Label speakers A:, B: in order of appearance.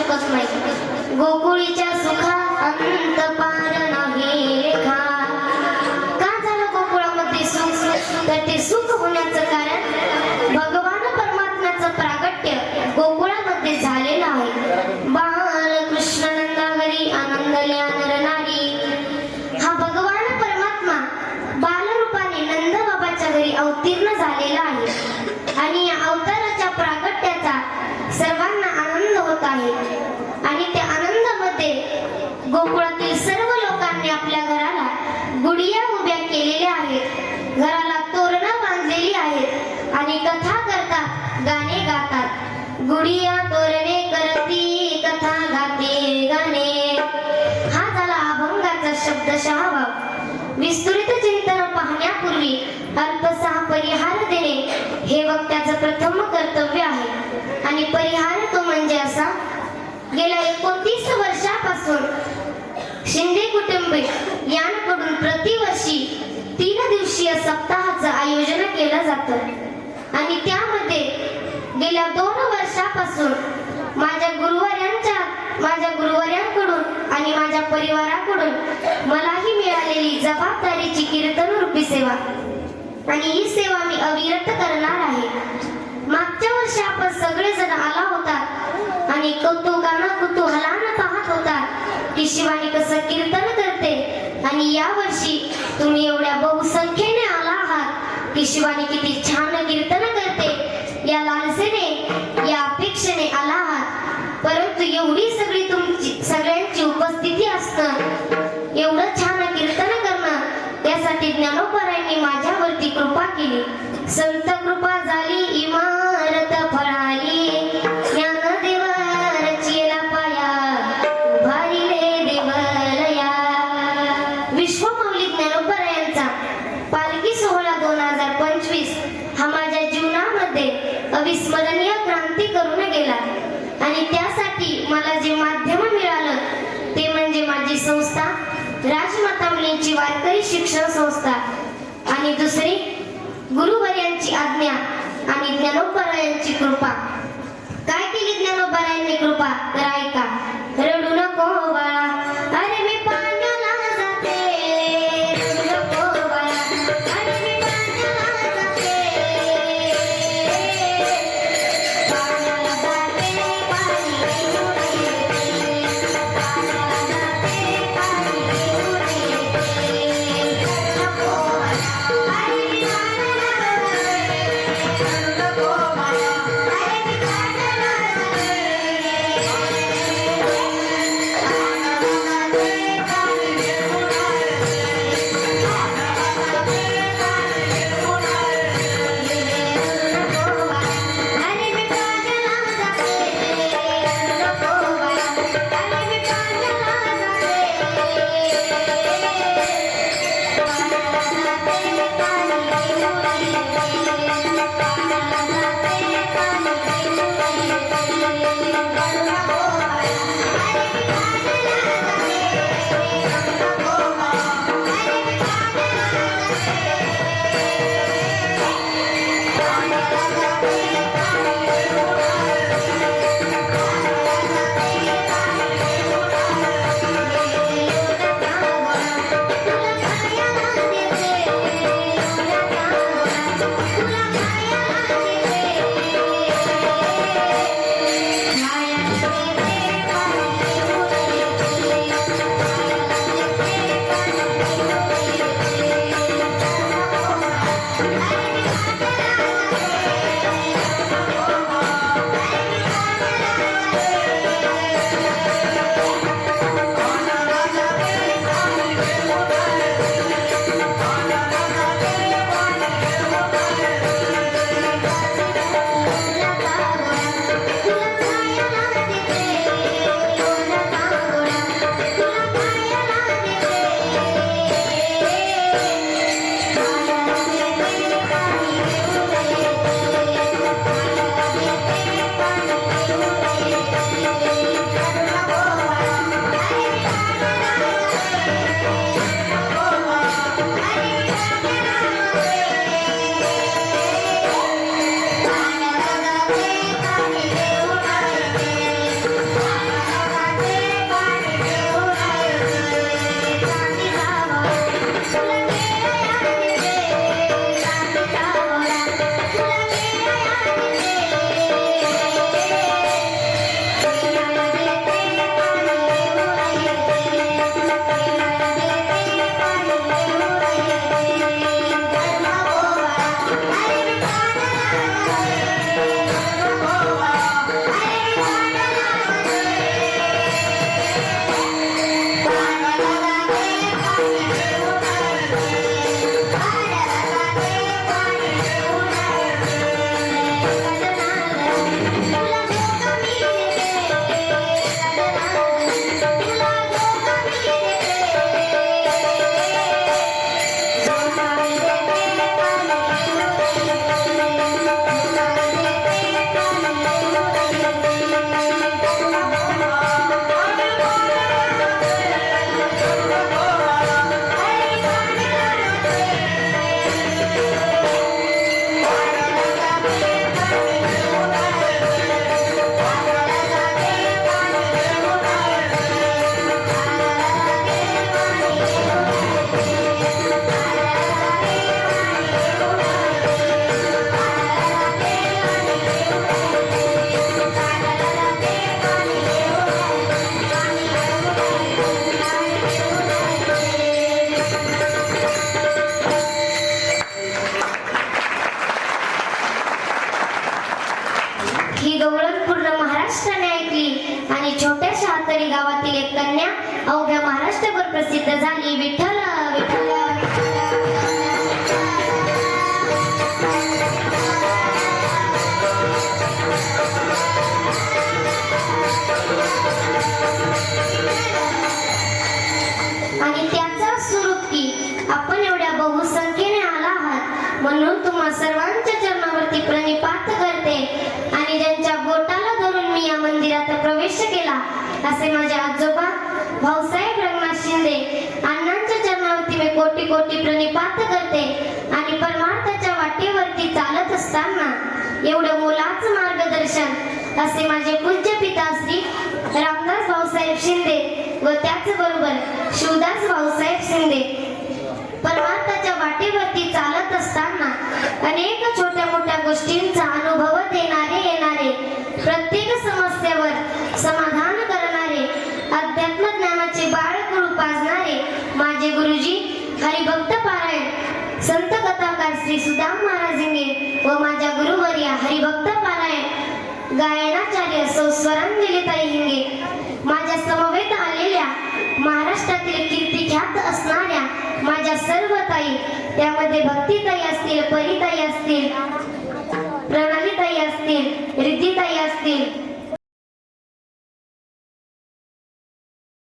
A: शकत नाही। गोकुळीच्या सुखा अंत पार नाही रेखा। का झालं गोकुळामध्ये सुख? तर ते सुख होण्याचं कारण भगवान परमात्म्याचं प्रागट्य गोकुळामध्ये झालेलं आहे। बालकृष्ण नंदावरी आनंदल्या नरनारी। हा भगवान परमात्मा बालरूपाने नंद बाबाच्या घरी अवतीर्ण झालेला आहे आणि या अवताराच्या प्रागट्याचा सर्वांना आनंद होत आहे। आणि त्या आनंदामध्ये गोकुळातील सर्व लोकांनी आपल्या घराला गुढिया उभ्या केलेल्या आहेत, घराला तोरणं बांधलेली आहेत आणि कथा करतात, गाणे गातात। गुढिया तोरणे करती कथा गाते गाणे। हा झाला अभंगाचा शब्दशः भाव। विस्तृत चिंतन पाहण्यापूर्वी अल्पसा परिहार देणे हे वक्त्याचं प्रथम कर्तव्य आहे। आणि परिहार तो म्हणजे असा, गेल्या 29 वर्षापासून शिंदे कुटुंबीय यांकडून प्रतिवर्षी 3 दिवसीय सप्ताहाचं आयोजन केलं जातं आणि त्यामध्ये गेल्या 2 वर्षापासून माझ्या गुरुवर्यांकडून आणि माझ्या परिवाराकडून मलाही मिळालेली जबाबदारीची कीर्तन रूपी सेवा आणि ही सेवा मी अविरत करणार आहे। मागच्या वर्षी आपण सगळेजण आला होतात आणि कौतुकानं कुतूहलानं पाहत होतात की शिवानी कसं कीर्तन करते। आणि या वर्षी तुम्ही एवढ्या बहुसंख्येने आला आहात की शिवानी किती छान कीर्तन करते या लालसेने, या अपेक्षेने आला आहात। परंतु एवढी सगळी तुमची सगळ्यांची उपस्थिती असणं, एवढं छान कीर्तन करणं, यासाठी ज्ञानोबारायांनी माझ्यावरती कृपा केली। संत कृपा झाली इमारत फळाली, ज्ञानदेव रचिला पाया उभारिले देवलया। विश्वमाऊली ज्ञानोबारायांचा पालखी सोहळा 2025 हा माझ्या जीवनामध्ये अविस्मरणीय क्रांती करून गेला आणि त्यासाठी मला जे माध्यम मिळालं ते म्हणजे माझी संस्था राजमाता मुलींची वारकरी शिक्षण संस्था आणि दुसरी गुरुवर्यांची आज्ञा आणि ज्ञानोबारायांची कृपा। काय केली ज्ञानोबारायांनी कृपा? तर ऐका। रडू नको बाळा, अरे मी पाण्याला जाते, रडू नको बाळा, अरे मी पाण्याला जाते, पाण्याला जाते पाणी घेऊन येते, पाण्याला जाते पाणी घेऊन येते। नको बाळा, अरे मी पाण्याला जाते, रडू नको बाळा, अरे मी पाण्याला जाते। अवघ्या महाराष्ट्रभर प्रसिद्ध झाली. विठ्ठल विठ्ठल आणि त्याचा स्वरूप की आपण एवढ्या बहुसंख्येने आला आहात म्हणून तुम्हा सर्वांच्या चरणावरती प्रणिपात करते. आणि ज्यांच्या बोटाला धरून मी या मंदिरात प्रवेश केला असे माझे आजोबा भाऊसाहेब रंगनाथ शिंदे अण्णांच्या चरणावरती मी कोटी कोटी प्रणिपात करते. आणि परमार्थाच्या वाटेवरती चालत असताना एवढं मोलाचं मार्गदर्शन असे माझे पूज्य पिता श्री रामदास भाऊसाहेब शिंदे व त्याचबरोबर शिवदास भाऊसाहेब शिंदे परमार्थाच्या वाटेवरती चालत असताना अनेक छोट्या मोठ्या गोष्टींचा अनुभव देणारे येणारे प्रत्येक समस्येवर समाधान करणारे अध्यात्म ज्ञानाचे बाळकडू पाजणारे माझे गुरुजी हरिभक्त पारायण संत कथाकार श्री सुदाम महाराज इंगे व माझ्या गुरुवर्या हरिभक्त पारायण गायनाचार्य सौ स्वरांजलीताई हिंगे माझ्या समवेत आलेल्या महाराष्ट्रातील कीर्तिख्यात असणाऱ्या माझ्या सर्व ताई त्यामध्ये भक्तिताई असतील परिताई असतील प्रणालीताई असतील रिद्धिताई असतील